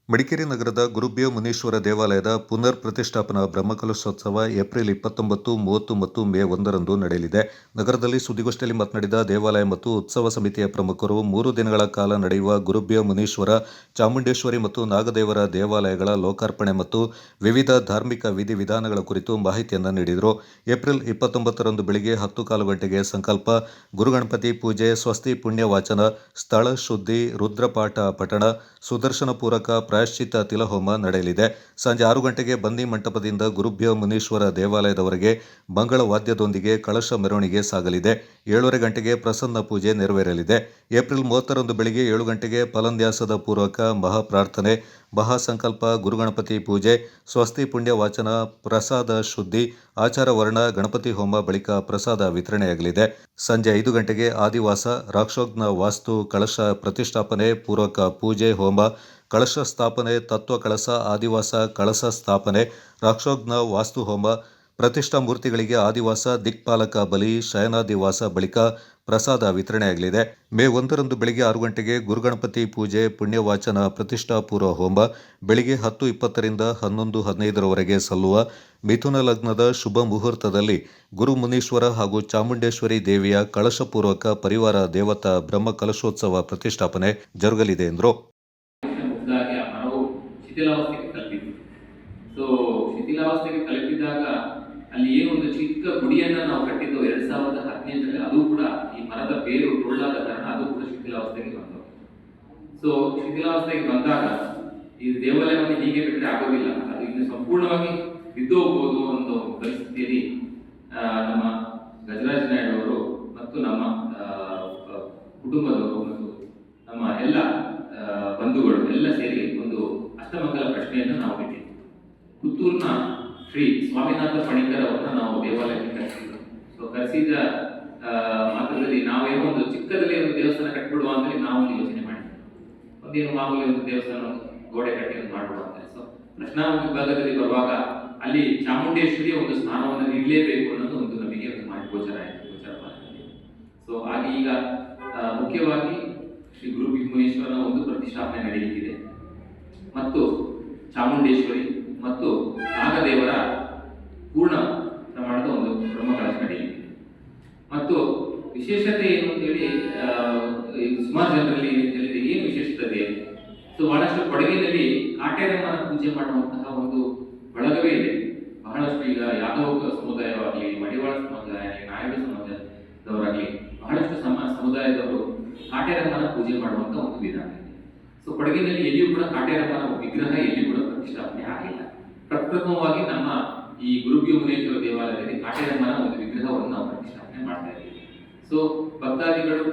ಮಡಿಕೇರಿ ನಗರದ ಗುರುಬ್ಯ ಮುನೀಶ್ವರ ದೇವಾಲಯದ ಪುನರ್ ಪ್ರತಿಷ್ಠಾಪನಾ ಬ್ರಹ್ಮಕಲಶೋತ್ಸವ ಏಪ್ರಿಲ್ 29, 30 ಮತ್ತು ಮೇ 1ರಂದು ನಡೆಯಲಿದೆ. ನಗರದಲ್ಲಿ ಸುದ್ದಿಗೋಷ್ಠಿಯಲ್ಲಿ ಮಾತನಾಡಿದ ದೇವಾಲಯ ಮತ್ತು ಉತ್ಸವ ಸಮಿತಿಯ ಪ್ರಮುಖರು, 3 ದಿನಗಳ ಕಾಲ ನಡೆಯುವ ಗುರುಬ್ಯ ಮುನೀಶ್ವರ, ಚಾಮುಂಡೇಶ್ವರಿ ಮತ್ತು ನಾಗದೇವರ ದೇವಾಲಯಗಳ ಲೋಕಾರ್ಪಣೆ ಮತ್ತು ವಿವಿಧ ಧಾರ್ಮಿಕ ವಿಧಿವಿಧಾನಗಳ ಕುರಿತು ಮಾಹಿತಿಯನ್ನು ನೀಡಿದರು. ಏಪ್ರಿಲ್ 29ರಂದು ಬೆಳಿಗ್ಗೆ 10:15 ಗಂಟೆಗೆ ಸಂಕಲ್ಪ, ಗುರುಗಣಪತಿ ಪೂಜೆ, ಸ್ವಸ್ತಿ ಪುಣ್ಯ ವಾಚನ, ಸ್ಥಳ ಶುದ್ಧಿ, ರುದ್ರಪಾಠ ಪಠಣ, ಸುದರ್ಶನ ಪೂರಕ ಪ್ರಾಯಶ್ಚಿತ್ತ ತಿಲಹೋಮ ನಡೆಯಲಿದೆ. ಸಂಜೆ 6 ಗಂಟೆಗೆ ಬನ್ನಿ ಮಂಟಪದಿಂದ ಗುರುಬ್ಯ ಮುನೀಶ್ವರ ದೇವಾಲಯದವರೆಗೆ ಮಂಗಳ ವಾದ್ಯದೊಂದಿಗೆ ಕಳಶ ಮೆರವಣಿಗೆ ಸಾಗಲಿದೆ. 7:30 ಗಂಟೆಗೆ ಪ್ರಸನ್ನ ಪೂಜೆ ನೆರವೇರಲಿದೆ. ಏಪ್ರಿಲ್ 30ರಂದು ಬೆಳಿಗ್ಗೆ 7 ಗಂಟೆಗೆ ಫಲನ್ಯಾಸದ ಪೂರ್ವಕ ಮಹಾಪ್ರಾರ್ಥನೆ, ಮಹಾಸಂಕಲ್ಪ, ಗುರುಗಣಪತಿ ಪೂಜೆ, ಸ್ವಸ್ತಿ ಪುಣ್ಯ ವಾಚನ, ಪ್ರಸಾದ ಶುದ್ಧಿ, ಆಚಾರ ವರ್ಣ, ಗಣಪತಿ ಹೋಮ ಬಳಿಕ ಪ್ರಸಾದ ವಿತರಣೆಯಾಗಲಿದೆ. ಸಂಜೆ 5 ಗಂಟೆಗೆ ಆದಿವಾಸ, ರಾಕ್ಷೋಘ್ನ ವಾಸ್ತು, ಕಳಶ ಪ್ರತಿಷ್ಠಾಪನೆ, ಪೂರ್ವಕ ಪೂಜೆ ಹೋಮ, ಕಳಶ ಸ್ಥಾಪನೆ, ತತ್ವ ಕಳಸ, ಆದಿವಾಸ ಕಳಸ ಸ್ಥಾಪನೆ, ರಾಕ್ಷೋಘ್ನ ವಾಸ್ತು ಹೋಮ, ಪ್ರತಿಷ್ಠಾ ಮೂರ್ತಿಗಳಿಗೆ ಆದಿವಾಸ ದಿಕ್ಪಾಲಕ ಬಲಿ, ಶಯನಾದಿವಾಸ ಬಳಿಕ ಪ್ರಸಾದ ವಿತರಣೆಯಾಗಲಿದೆ. ಮೇ 1ರಂದು ಬೆಳಿಗ್ಗೆ 6 ಗಂಟೆಗೆ ಗುರುಗಣಪತಿ ಪೂಜೆ, ಪುಣ್ಯವಾಚನ, ಪ್ರತಿಷ್ಠಾಪೂರ್ವ ಹೋಮ, ಬೆಳಿಗ್ಗೆ 10:20ರಿಂದ 11:15ರವರೆಗೆ ಸಲ್ಲುವ ಮಿಥುನ ಲಗ್ನದ ಶುಭ ಮುಹೂರ್ತದಲ್ಲಿ ಗುರು ಮುನೀಶ್ವರ ಹಾಗೂ ಚಾಮುಂಡೇಶ್ವರಿ ದೇವಿಯ ಕಳಶಪೂರ್ವಕ ಪರಿವಾರ ದೇವತಾ ಬ್ರಹ್ಮ ಕಲಶೋತ್ಸವ ಪ್ರತಿಷ್ಠಾಪನೆ ಜರುಗಲಿದೆ ಎಂದರು. ಶಿಥಿಲಾವಸ್ಥೆಗೆ ತಲುಪಿತ್ತು. ಸೊ ಶಿಥಿಲಾವಸ್ಥೆಗೆ ತಲುಪಿದಾಗ ಅಲ್ಲಿ ಏನು ಒಂದು ಚಿಕ್ಕ ಗುಡಿಯನ್ನ ನಾವು ಕಟ್ಟಿದ್ದು 2015ರಲ್ಲಿ, ಅದು ಕೂಡ ಈ ಮರದ ಬೇರು ಟೊಳ್ಳಾದ ಕಾರಣ ಅದು ಕೂಡ ಶಿಥಿಲಾವಸ್ಥೆಗೆ ಬಂತು. ಸೊ ಶಿಥಿಲಾವಸ್ಥೆಗೆ ಬಂದಾಗ ಈ ದೇವಾಲಯವನ್ನು ಹೀಗೆ ಬಿಟ್ಟರೆ ಆಗೋದಿಲ್ಲ, ಅದು ಇನ್ನು ಸಂಪೂರ್ಣವಾಗಿ ಬಿದ್ದು ಹೋಗ್ಬೋದು ಅನ್ನೋ ಪರಿಸ್ಥಿತಿಯಲ್ಲಿ ನಮ್ಮ ಗಜರಾಜ ನಾಯ್ಡು ಅವರು ಮತ್ತು ನಮ್ಮ ಕುಟುಂಬದವರು ಮತ್ತು ನಮ್ಮ ಎಲ್ಲ ಬಂಧುಗಳು ಎಲ್ಲ ಸೇರಿ ಒಂದು ಅಷ್ಟಮಂಗಲ ಪ್ರಶ್ನೆಯನ್ನು ನಾವು ಬಿಟ್ಟಿದ್ವಿ. ಪುತ್ತೂರಿನ ಶ್ರೀ ಸ್ವಾಮಿನಾಥ ಪಣಿಕರ್ ಅವರನ್ನ ನಾವು ದೇವಾಲಯಕ್ಕೆ ಕರೆಸಿದ್ರು. ಸೊ ಕರೆಸಿದ ಮಾತ್ರದಲ್ಲಿ ನಾವೇನೋ ಒಂದು ಚಿಕ್ಕದಲ್ಲಿ ಒಂದು ದೇವಸ್ಥಾನ ಕಟ್ಬಿಡುವ ಅಂತೇಳಿ ನಾವೊಂದು ಯೋಚನೆ ಮಾಡಿದ್ವಿ. ಒಂದೇನು ಮಾಮೂಲಿ ಒಂದು ದೇವಸ್ಥಾನ ಗೋಡೆ ಕಟ್ಟಿ ಮಾಡುವ ಅಂತ. ಸೊ ಪ್ರಶ್ನಾ ವಿಭಾಗದಲ್ಲಿ ಬರುವಾಗ ಅಲ್ಲಿ ಚಾಮುಂಡೇಶ್ವರಿಯ ಒಂದು ಸ್ಥಾನವನ್ನು ನೀಡಲೇಬೇಕು ಅನ್ನೋದು ಒಂದು ನಮಗೆ ಒಂದು ಗೋಚರ ಆಯಿತು, ಗೋಚರವಾಗಿದೆ. ಸೊ ಹಾಗೆ ಈಗ ಮುಖ್ಯವಾಗಿ ಶ್ರೀ ಗುರು ಮುನೀಶ್ವರನ ಒಂದು ಪ್ರತಿಷ್ಠಾಪನೆ ನಡೆಯುತ್ತಿದೆ ಮತ್ತು ಚಾಮುಂಡೇಶ್ವರಿ ಮತ್ತು ನಾಗದೇವರ ಪೂರ್ಣ ಪ್ರಮಾಣದ ಒಂದು ಬ್ರಹ್ಮಕಲಶ ನಡೆಯುತ್ತಿದೆ. ಮತ್ತು ವಿಶೇಷತೆ ಏನು ಅಂತೇಳಿ ಸುಮಾರು ಜನರಲ್ಲಿ ತಿಳಿದಿದೆ. ಏನು ವಿಶೇಷತೆ? ಸೊ ಬಹಳಷ್ಟು ಕೊಡಗಿನಲ್ಲಿ ಕಾಟೇರಮ್ಮನ ಪೂಜೆ ಮಾಡುವಂತಹ ಒಂದು ಬಳಗವೇ ಇದೆ. ಬಹಳಷ್ಟು ಈಗ ಯಾದವ ಸಮುದಾಯವಾಗಲಿ, ಮಡಿವಾಳ ಸಮುದಾಯ, ನಾಯ್ಡು ಸಮಾಜದವರಾಗಲಿ ಬಹಳಷ್ಟು ಸಮುದಾಯದವರು ಕಾಟೇರಮ್ಮನ ಪೂಜೆ ಮಾಡುವಂತ ಒಂದು ವಿಧಾನ ಇದೆ. ಸೊ ಕೊಡಗಿನಲ್ಲಿ ಎಲ್ಲಿಯೂ ಕೂಡ ಕಾಟೇರಮ್ಮನ ವಿಗ್ರಹ ಎಲ್ಲಿಯೂ ಕೂಡ ಪ್ರತಿಷ್ಠಾಪನೆ ಆಗಿಲ್ಲ. ಪ್ರಪ್ರಥಮವಾಗಿ ನಮ್ಮ ಈ ಗುರುಬ್ಯ ಮುನೇಶ್ವರ ದೇವಾಲಯದಲ್ಲಿ ಕಾಟೇರಮ್ಮನ ಒಂದು ವಿಗ್ರಹವನ್ನು ನಾವು ಪ್ರತಿಷ್ಠಾಪನೆ ಮಾಡ್ತಾ ಇದ್ದೀವಿ. ಸೊ ಭಕ್ತಾದಿಗಳು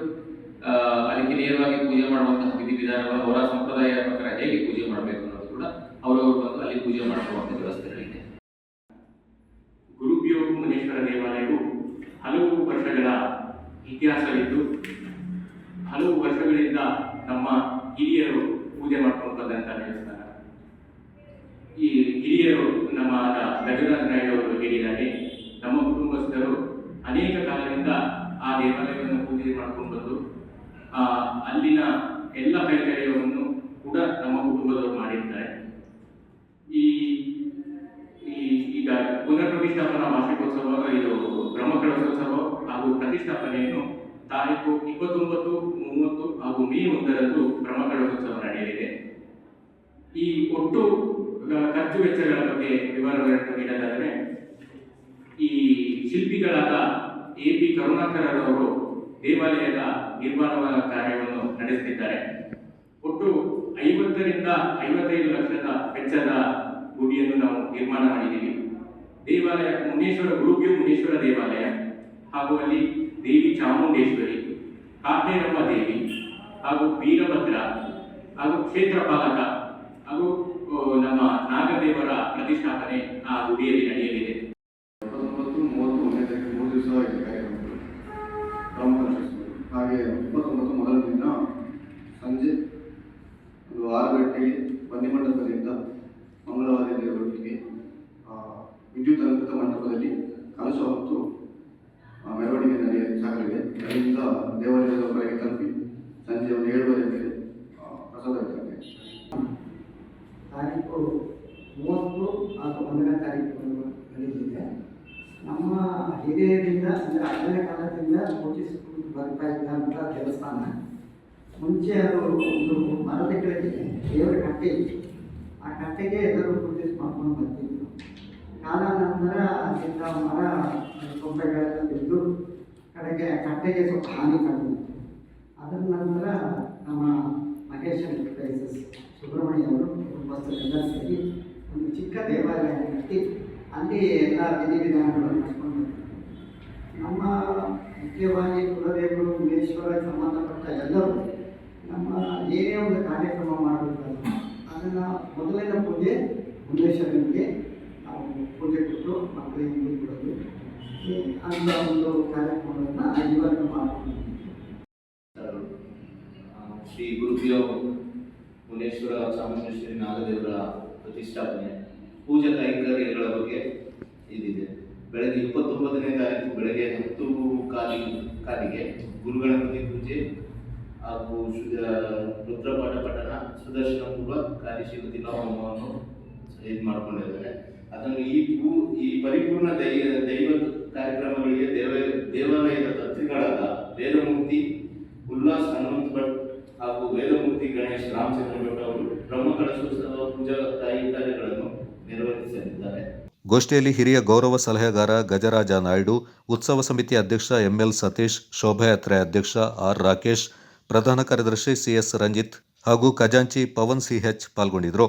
ಅದಕ್ಕೆ ನೇರವಾಗಿ ಪೂಜೆ ಮಾಡುವಂತಹ ವಿಧಿವಿಧಾನಗಳು ಅವರ ಸಂಪ್ರದಾಯ ಪ್ರಕಾರ ಹೇಗೆ ಪೂಜೆ ಮಾಡಬೇಕು ಅನ್ನೋದು ಕೂಡ ಅವರವರು ಬಂದು ಅಲ್ಲಿ ಪೂಜೆ ಮಾಡುವಂತಹ ವ್ಯವಸ್ಥೆಗಳಿದೆ. ಗುರುಬ್ಯ ಮುನೇಶ್ವರ ದೇವಾಲಯವು ಹಲವು ವರ್ಷಗಳ ಇತಿಹಾಸವಿದ್ದು ಹಲವು ವರ್ಷಗಳಿಂದ ನಮ್ಮ ಹಿರಿಯರು ಪೂಜೆ ಮಾಡ್ಕೊಂಡು ಬಂದಂತ ದೇವಸ್ಥಾನ. ಈ ಹಿರಿಯರು ನಮ್ಮ ಗಜರಾಜ ನಾಯ್ಡು ಅವರು ಹೇಳಿದ್ದಾರೆ, ನಮ್ಮ ಕುಟುಂಬಸ್ಥರು ಅನೇಕ ಕಾಲದಿಂದ ಆ ದೇವಾಲಯವನ್ನು ಪೂಜೆ ಮಾಡ್ಕೊಂಡು ಬಂದು ಅಲ್ಲಿನ ಎಲ್ಲ ಕೈಂಕರ್ಯವನ್ನು ಕೂಡ ನಮ್ಮ ಕುಟುಂಬದವರು ಮಾಡಿದ್ದಾರೆ. ಈಗ ಪುನರ್ ಪ್ರತಿಷ್ಠಾಪನಾ ವಾರ್ಷಿಕೋತ್ಸವ, ಇದು ಬ್ರಹ್ಮಕಲಶೋತ್ಸವ ಹಾಗೂ ಪ್ರತಿಷ್ಠಾಪನೆಯನ್ನು ತಾರೀಕು 29, 30 ಹಾಗೂ ಮೇ 1ರಂದು ಬ್ರಹ್ಮಕಲಶೋತ್ಸವ ನಡೆಯಲಿದೆ. ಈ ಒಟ್ಟು ಖರ್ಚು ವೆಚ್ಚಗಳ ಬಗ್ಗೆ ವಿವರಗಳನ್ನು ನೀಡಲಾದರೆ, ಈ ಶಿಲ್ಪಿಗಳಾದ A.P. ಕರುಣಾಕರರವರು ದೇವಾಲಯದ ನಿರ್ಮಾಣ ಕಾರ್ಯವನ್ನು ನಡೆಸುತ್ತಿದ್ದಾರೆ. ಒಟ್ಟು 50ರಿಂದ 55 ಲಕ್ಷದ ವೆಚ್ಚದ ಗುಡಿಯನ್ನು ನಾವು ನಿರ್ಮಾಣ ಮಾಡಿದ್ದೀವಿ. ದೇವಾಲಯ ಗುರುಬ್ಯ ಮುನೀಶ್ವರ ದೇವಾಲಯ ಹಾಗೂ ಅಲ್ಲಿ ದೇವಿ ಚಾಮುಂಡೇಶ್ವರಿ, ಕಾಟೇರಮ್ಮ ದೇವಿ ಹಾಗೂ ವೀರಭದ್ರ ಹಾಗೂ ಕ್ಷೇತ್ರಪಾಲಕ ಹಾಗೂ ನಮ್ಮ ನಾಗದೇವರ ಪ್ರತಿಷ್ಠಾಪನೆ ಆ ಗುಡಿಯಲ್ಲಿ ನಡೆಯಲಿದೆ. 29, 30, 3 ದಿವಸ ಇದೆ ಕಾರ್ಯಕ್ರಮಗಳು. ಹಾಗೆ 29 ಮೊದಲ ದಿನ ಸಂಜೆ ಒಂದು 6 ಗಂಟೆಗೆ ಬನ್ನಿ ಮಂಟಪದಿಂದ ಮಂಗಳವಾರದೊಟ್ಟಿಗೆ ವಿದ್ಯುತ್ ಅಲಂಕೃತ ಮಂಟಪದಲ್ಲಿ ಕಲಶ ಹೊತ್ತು ಮೆರವಣಿಗೆ ಸಾಗಲಿದೆ. ಅಲ್ಲಿಂದ ದೇವಾಲಯದ ಹೊರಗೆ ತಲುಪಿ ಸಂಜೆ ಒಂದು 7:30 ಪ್ರಸಾದ ವಿತರಣೆ. 30 ಹಾಗೂ 1ನೇ ತಾರೀಕು ನಡೆದಿದೆ. ನಮ್ಮ ಹಿರಿಯರಿಂದ ಅಂದರೆ ಹಳೆಯ ಕಾಲದಿಂದ ಪೂಜಿಸಿಕೊಂಡು ಬರ್ತಾ ಇದ್ದಂಥ ದೇವಸ್ಥಾನ. ಮುಂಚೆ ಅದು ಒಂದು ಮರದ ಕೆಳಗಿದೆ ದೇವರ ಕಟ್ಟೆ ಇತ್ತು. ಆ ಕಟ್ಟೆಗೆ ಎಲ್ಲರೂ ಪೂಜೆ ಮಾಡ್ಕೊಂಡು ಬರ್ತಿದ್ರು. ಕಾಲಾನಂತರ ಅಲ್ಲಿಂದ ಮರ ಕೊಂಬೆಗಳೆಲ್ಲ ಬಿದ್ದು ಕಡೆಗೆ ಕಟ್ಟೆಗೆ ಸ್ವಲ್ಪ ಹಾನಿ ಕಂಡಿತ್ತು. ಅದರ ನಂತರ ನಮ್ಮ ಮಹೇಶ್ ಎಂಟರ್ಪ್ರೈಸಸ್ ಸುಬ್ರಹ್ಮಣ್ಯ ಅವರು ಕುಟುಂಬಸ್ಥರೆಲ್ಲ ಸೇರಿ ಒಂದು ಚಿಕ್ಕ ದೇವಾಲಯ ಕಟ್ಟಿ ಅಲ್ಲಿ ಎಲ್ಲ ವಿಧಿವಿಧಾನಗಳನ್ನು ನಡೆಸ್ಕೊಂಡು ಬರ್ತಾರೆ. ನಮ್ಮ ಮುಖ್ಯವಾಗಿ ಕುಲದೇವರು ಮುನೇಶ್ವರಕ್ಕೆ ಸಂಬಂಧಪಟ್ಟ ಎಲ್ಲರೂ ನಮ್ಮ ಏನೇ ಒಂದು ಕಾರ್ಯಕ್ರಮ ಮಾಡಬೇಕಾದ್ರೆ ಅದನ್ನು ಮೊದಲಿನ ಪೂಜೆ ಮುನೇಶ್ವರನಿಗೆ ನಾವು ಪೂಜೆ ಕೊಟ್ಟು ಮಕ್ಕಳಿಗೆ ಮುಂದೆ ಕೊಡೋದು ಅಂತ ಒಂದು ಕಾರ್ಯಕ್ರಮವನ್ನು ಇವತ್ತು ಮಾಡ್ಕೊಂಡಿದ್ದೀವಿ. ಶ್ರೀ ಗುರುಪ್ರಿಯ ಮುನೇಶ್ವರ ಚಾಮುಂಡೇಶ್ವರಿ ನಾಗದೇವರ ಪ್ರತಿಷ್ಠಾಪನೆ ಪೂಜಾ ಕೈಂಕರ್ಯಗಳ ಬಗ್ಗೆ ಇದಿದೆ. ಬೆಳಗ್ಗೆ 29ನೇ ತಾರೀಕು ಬೆಳಗ್ಗೆ 10 ಕಾಲಿಗೆ ಗುರುಗಣಪತಿ ಪೂಜೆ ಹಾಗೂ ರುದ್ರಪಾಠ ಪಠಣ ಸುದರ್ಶನ ಪೂರ್ವ ಕಾರ್ಯಶೀಲ ದಿನೋಹೋಮವನ್ನು ಇದು ಮಾಡಿಕೊಂಡಿದ್ದಾರೆ. ಅದನ್ನು ಈ ಪರಿಪೂರ್ಣ ದೈವ ಕಾರ್ಯಕ್ರಮಗಳಿಗೆ ದೇವಾಲಯದ ತತ್ರಿಗಳಾದ ವೇದಮೂರ್ತಿ ಉಲ್ಲಾಸ್ ಹನುಮಂತ್ ಭಟ್ ಹಾಗೂ ವೇದಮೂರ್ತಿ ಗಣೇಶ್ ರಾಮಚಂದ್ರ ಭಟ್ ಅವರು ಬ್ರಹ್ಮಕಲಶೋತ್ಸವ ಪೂಜಾ ಕಾರ್ಯಗಳನ್ನು ನಿರ್ವಹಿಸಲಿದ್ದಾರೆ. ಗೋಷ್ಠಿಯಲ್ಲಿ ಹಿರಿಯ ಗೌರವ ಸಲಹೆಗಾರ ಗಜರಾಜ ನಾಯ್ಡು, ಉತ್ಸವ ಸಮಿತಿ ಅಧ್ಯಕ್ಷ ಎಂಎಲ್ ಸತೀಶ್, ಶೋಭಾಯಾತ್ರೆ ಅಧ್ಯಕ್ಷ ಆರ್ ರಾಕೇಶ್, ಪ್ರಧಾನ ಕಾರ್ಯದರ್ಶಿ ಸಿಎಸ್ ರಂಜಿತ್ ಹಾಗೂ ಖಜಾಂಚಿ ಪವನ್ ಸಿಎಚ್ ಪಾಲ್ಗೊಂಡಿದ್ದರು.